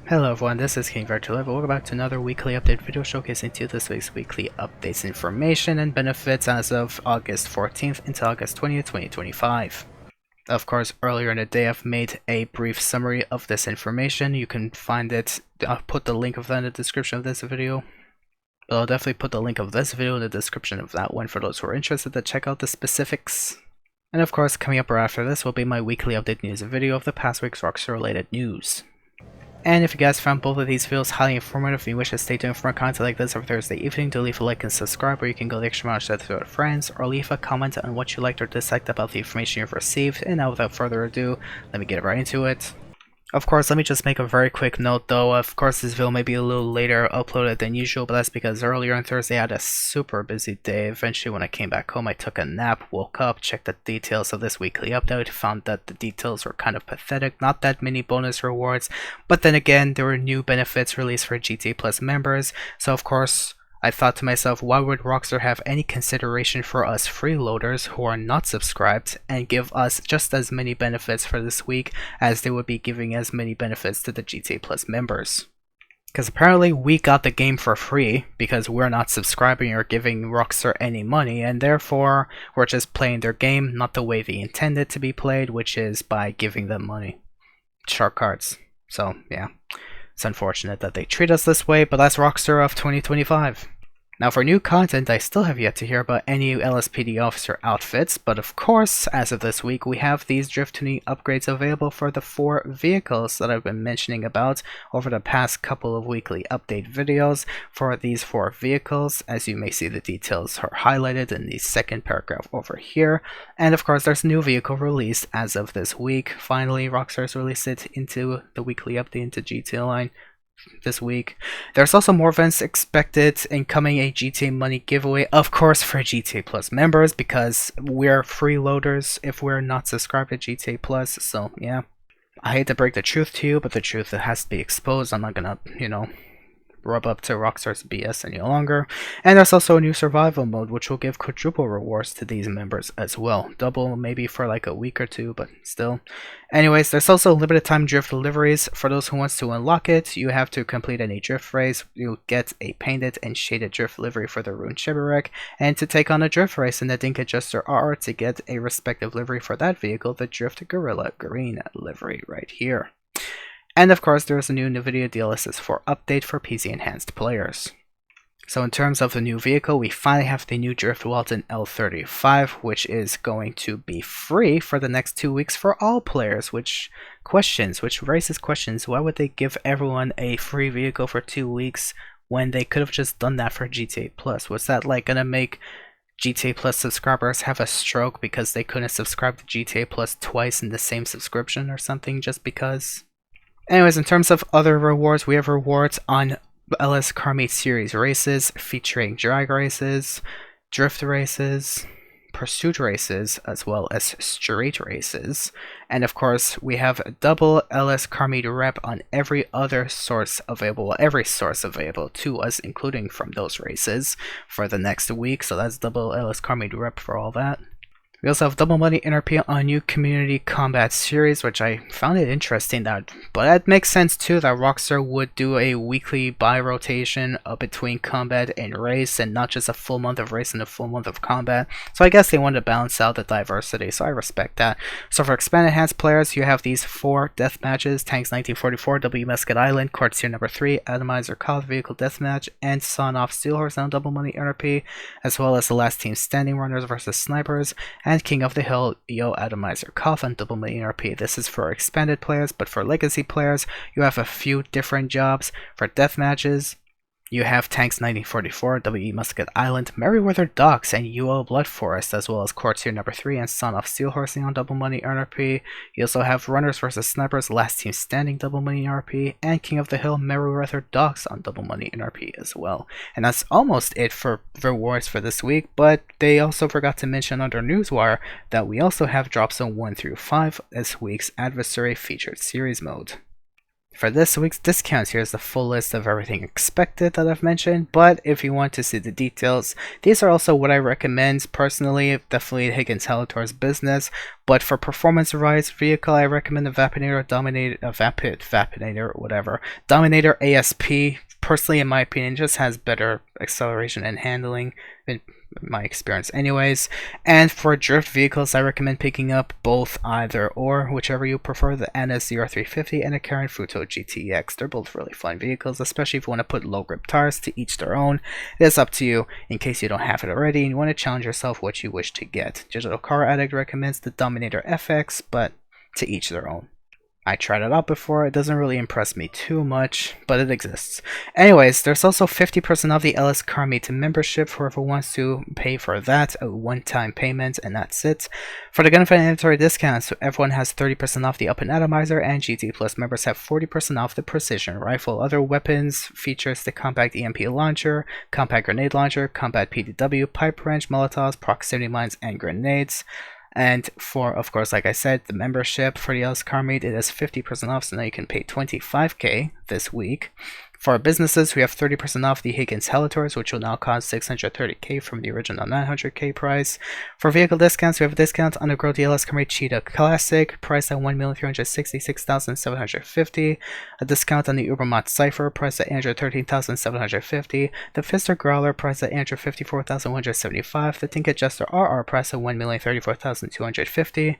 Hello everyone, this is King Virtual Live. Welcome back to another weekly update video showcasing this week's weekly updates, information, and benefits as of August 14th until August 20th, 2025. Of course, earlier in the day I've made a brief summary of this information. You can find it, I'll put the link of that in the description of this video. But I'll definitely put the link of this video in the description of that one for those who are interested to check out the specifics. And of course, coming up right after this will be my weekly update news video of the past week's Rockstar-related news. And if you guys found both of these videos highly informative and you wish to stay tuned for more content like this every Thursday evening, do leave a like and subscribe, or you can go the extra mile to share with friends, or leave a comment on what you liked or disliked about the information you've received. And now without further ado, let me get right into it. Of course, let me just make a very quick note though. Of course, this video may be a little later uploaded than usual, but that's because earlier on Thursday I had a super busy day. Eventually, when I came back home, I took a nap, woke up, checked the details of this weekly update, found that the details were kind of pathetic, not that many bonus rewards, but then again, there were new benefits released for GTA Plus members, so of course, I thought to myself, why would Rockstar have any consideration for us freeloaders who are not subscribed and give us just as many benefits for this week as they would be giving as many benefits to the GTA Plus members? Because apparently we got the game for free because we're not subscribing or giving Rockstar any money, and therefore we're just playing their game not the way they intended to be played, which is by giving them money. Shark cards. So yeah. It's unfortunate that they treat us this way, but that's Rockstar of 2025. Now for new content, I still have yet to hear about any LSPD officer outfits, but of course, as of this week, we have these drift tuning upgrades available for the 4 vehicles that I've been mentioning about over the past couple of weekly update videos. For these 4 vehicles, as you may see, the details are highlighted in the second paragraph over here. And of course, there's a new vehicle released as of this week. Finally, Rockstar's released it into the weekly update into GTA line this week. There's also more events expected, incoming a GTA money giveaway, of course for GTA Plus members, because we're freeloaders if we're not subscribed to GTA Plus, so yeah. I hate to break the truth to you, but the truth that has to be exposed. I'm not gonna, rub up to Rockstar's BS any longer. And there's also a new survival mode which will give quadruple rewards to these members as well. Double maybe for like a week or two, but still. Anyways, there's also limited time drift deliveries. For those who wants to unlock it, you have to complete any drift race. You'll get a painted and shaded drift livery for the Rune Shibboleth, and to take on a drift race in the Dink Adjuster R to get a respective livery for that vehicle, the Drift Gorilla Green livery right here. And of course, there is a new NVIDIA DLSS 4 update for PC enhanced players. So in terms of the new vehicle, we finally have the new Drift Walton L35, which is going to be free for the next 2 weeks for all players, which raises questions. Why would they give everyone a free vehicle for 2 weeks when they could have just done that for GTA Plus? Was that like gonna make GTA Plus subscribers have a stroke because they couldn't subscribe to GTA Plus twice in the same subscription or something just because? Anyways, in terms of other rewards, we have rewards on LS Car Meet Series races featuring drag races, drift races, pursuit races, as well as street races. And of course, we have a double LS Car Meet rep on every source available to us, including from those races for the next week. So that's double LS Car Meet rep for all that. We also have double money NRP on a new community combat series, which I found it interesting but it makes sense too that Rockstar would do a weekly buy rotation between combat and race, and not just a full month of race and a full month of combat. So I guess they wanted to balance out the diversity, so I respect that. So for expanded enhanced players, you have these 4 death matches: Tanks 1944, W Musket Island, Court Tier number 3, Atomizer Call Vehicle Deathmatch, and Son-Off Steelhorse on double money NRP, as well as the Last Team Standing Runners versus Snipers, and King of the Hill Yo Atomizer Coffin double money NRP. This is for expanded players, but for legacy players, you have a few different jobs. For death matches, you have Tanks 1944, W Musket Island, Merryweather Docks, and UO Blood Forest, as well as Court Tier number 3 and Son-Off Steelhorsing on double money NRP. You also have Runners vs Snipers, Last Team Standing double money NRP, and King of the Hill, Merryweather Docks on double money NRP as well. And that's almost it for rewards for this week, but they also forgot to mention under Newswire that we also have Drop Zone 1 through 5, this week's Adversary Featured Series Mode. For this week's discounts, here's the full list of everything expected that I've mentioned, but if you want to see the details, these are also what I recommend personally. Definitely Higgins Halator's business, but for performance rise vehicle, I recommend the Vapinator Vapinator, whatever. Dominator ASP, personally in my opinion, just has better acceleration and handling in my experience anyways. And for drift vehicles, I recommend picking up both either or, whichever you prefer, the NS0350 and the Karen Futo GTX. They're both really fun vehicles, especially if you want to put low grip tires. To each their own. It is up to you in case you don't have it already and you want to challenge yourself what you wish to get. Digital Car Addict recommends the Dominator FX, but to each their own. I tried it out before, it doesn't really impress me too much, but it exists. Anyways, there's also 50% off the LS Car Meet membership for whoever wants to pay for that, a one-time payment, and that's it. For the Gunfight inventory discounts, everyone has 30% off the Up and Atomizer, and GT Plus members have 40% off the Precision Rifle. Other weapons features the Compact EMP Launcher, Compact Grenade Launcher, Compact PDW, Pipe Wrench, Molotovs, Proximity Mines, and Grenades. And for, of course, like I said, the membership for the LS Car Meet, it is 50% off, so now you can pay $25K this week. For our businesses, we have 30% off the Higgins Helators, which will now cost $630K from the original $900K price. For vehicle discounts, we have a discount on the Grow DLS Camry Cheetah Classic, priced at $1,366,750. A discount on the Ubermont Cypher, priced at $813,750. The Pfister Growler, priced at $854,175. The Tinker Jester RR, priced at $1,034,250.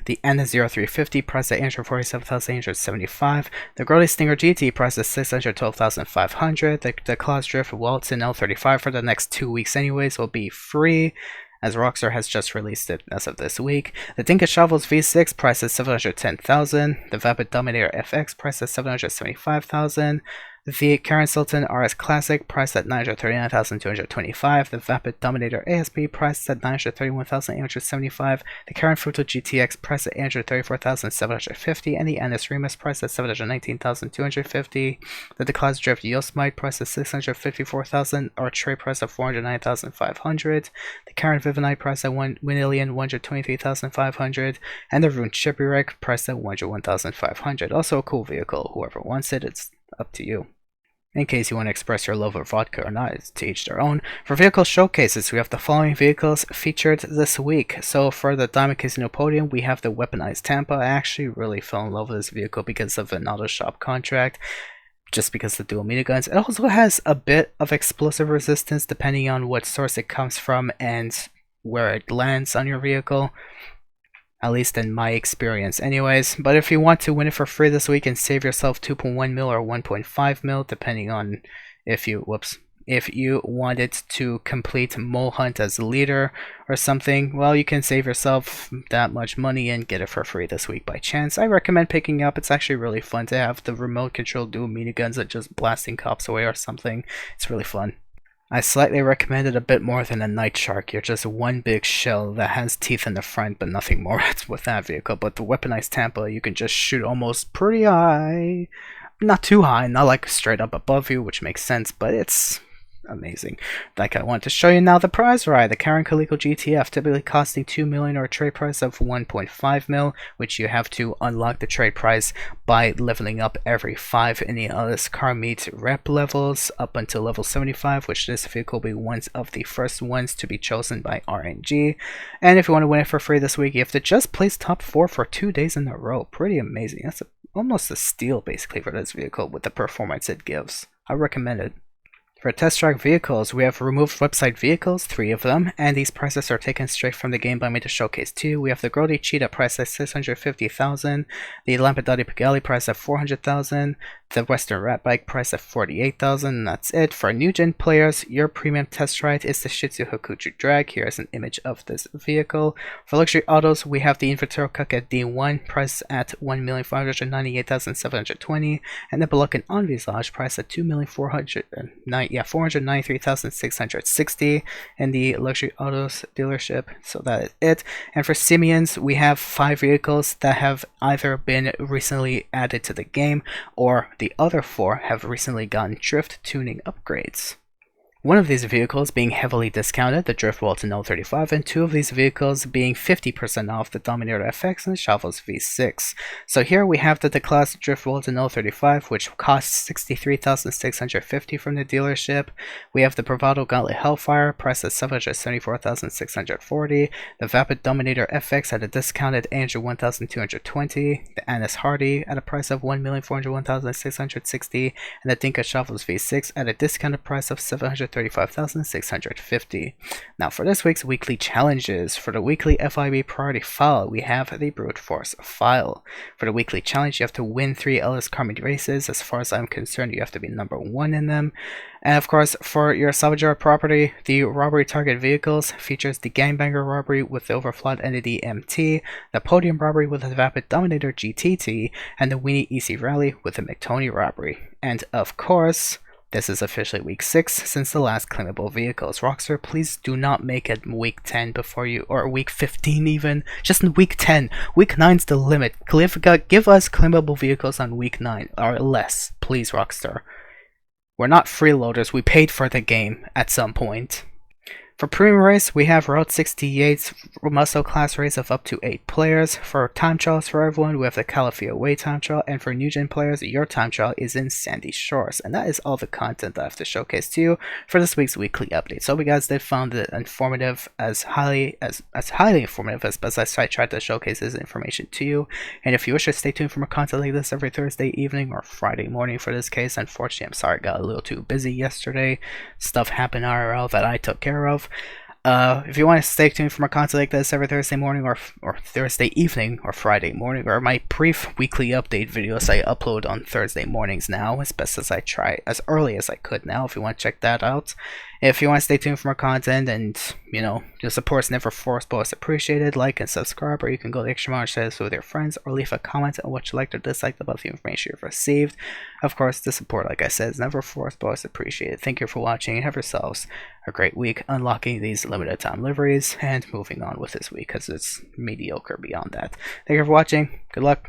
The NS0350 priced at $847,875. The Grody Stinger GT priced at $612,500. The Claus Drift Walton L35 for the next 2 weeks anyways will be free, as Rockstar has just released it as of this week. The Tinker Shovels V6 priced at $710,000. The Vapid Dominator FX priced at $775,000. The Karen Sultan RS Classic priced at $939,225. The Vapid Dominator ASP priced at $931,875. The Karen Futo GTX priced at $834,750. And the NS Remus priced at $719,250. The Declaus Drift Yosemite priced at $654,000. Our trade price of $409,500. The Karen Vivinite priced at $1,123,500. And the Rune Shipwreck priced at $101,500. Also a cool vehicle. Whoever wants it, it's up to you. In case you want to express your love of vodka or not, it's to each their own. For vehicle showcases, we have the following vehicles featured this week. So for the Diamond Casino Podium, we have the Weaponized Tampa. I actually really fell in love with this vehicle because of an auto shop contract, just because of the dual miniguns. It also has a bit of explosive resistance depending on what source it comes from and where it lands on your vehicle. At least in my experience anyways. But if you want to win it for free this week and save yourself 2.1 mil or 1.5 mil, depending on if you wanted to complete Mole Hunt as a leader or something, well, you can save yourself that much money and get it for free this week by chance. I recommend picking up. It's actually really fun to have the remote control dual miniguns that just blasting cops away or something. It's really fun. I slightly recommend it a bit more than a Night Shark. You're just one big shell that has teeth in the front, but nothing more with that vehicle. But the Weaponized Tampa, you can just shoot almost pretty high. Not too high, not like straight up above you, which makes sense, but it's amazing. Like, I want to show you now the prize ride, the Karen Coleco GTF, typically costing $2 million or a trade price of $1.5 mil, which you have to unlock the trade price by leveling up every 5 in the LS Car Meet rep levels up until level 75, which this vehicle will be one of the first ones to be chosen by RNG. And if you want to win it for free this week, you have to just place top 4 for 2 days in a row. Pretty amazing. That's almost a steal basically for this vehicle with the performance it gives. I recommend it. For test track vehicles, we have removed website vehicles, 3 of them, and these prices are taken straight from the game by me to showcase 2. We have the Grody Cheetah priced at $650,000, the Lampadati Pigali priced at $400,000, the Western Rat Bike priced at $48,000, and that's it. For new gen players, your premium test ride is the Shih Tzu Hakuchu Drag. Here is an image of this vehicle. For luxury autos, we have the Invertero Cucket D1 priced at $1,598,720, and the Belokan Envisage priced at $493,660 in the luxury autos dealership. So that is it. And for Simians, we have 5 vehicles that have either been recently added to the game, or the other 4 have recently gotten drift tuning upgrades. One of these vehicles being heavily discounted, the Drift Walton 035, and two of these vehicles being 50% off, the Dominator FX and the Shavels V6. So here we have the D-Class Drift Walton 035, which costs $63,650 from the dealership. We have the Bravado Gauntlet Hellfire, priced at $774,640, the Vapid Dominator FX at a discounted $801,220, the Annis Hardy at a price of $1,401,660, and the Dinka Shavels V6 at a discounted price of $735,650. Now for this week's weekly challenges, for the weekly FIB priority file, we have the Brute Force file. For the weekly challenge, you have to win 3 Ellis Carmody races. As far as I'm concerned, you have to be number 1 in them. And of course, for your salvage yard property, the robbery target vehicles features the Gangbanger robbery with the Overflawed Entity MT, the Podium robbery with the Vapid Dominator GTT, and the Winnie Easy Rally with the McTony robbery. And of course, this is officially week 6 since the last claimable vehicles. Rockstar, please do not make it week 10 before you, or week 15 even. Just in week 10. Week 9's the limit. Give us claimable vehicles on week 9 or less, please, Rockstar. We're not freeloaders. We paid for the game at some point. For premium race, we have Route 68's muscle class race of up to 8 players. For time trials for everyone, we have the Calafia Way time trial, and for new gen players, your time trial is in Sandy Shores. And that is all the content that I have to showcase to you for this week's weekly update. So hope you guys did found it informative, as highly informative as best I tried to showcase this information to you. And if you wish to stay tuned for more content like this every Thursday evening or Friday morning for this case, unfortunately, I'm sorry, I got a little too busy yesterday. Stuff happened IRL that I took care of. If you want to stay tuned for more content like this every Thursday morning or Thursday evening or Friday morning, or my brief weekly update videos I upload on Thursday mornings now, as best as I try, as early as I could now, if you want to check that out. If you want to stay tuned for more content and, you know, your support's never forced but it's appreciated, like and subscribe, or you can go the extra mile and share this with your friends, or leave a comment on what you liked or disliked about the information you've received. Of course, the support, like I said, is never forced but it's appreciated. Thank you for watching and have yourselves a great week unlocking these limited time liveries and moving on with this week, because it's mediocre beyond that. Thank you for watching. Good luck.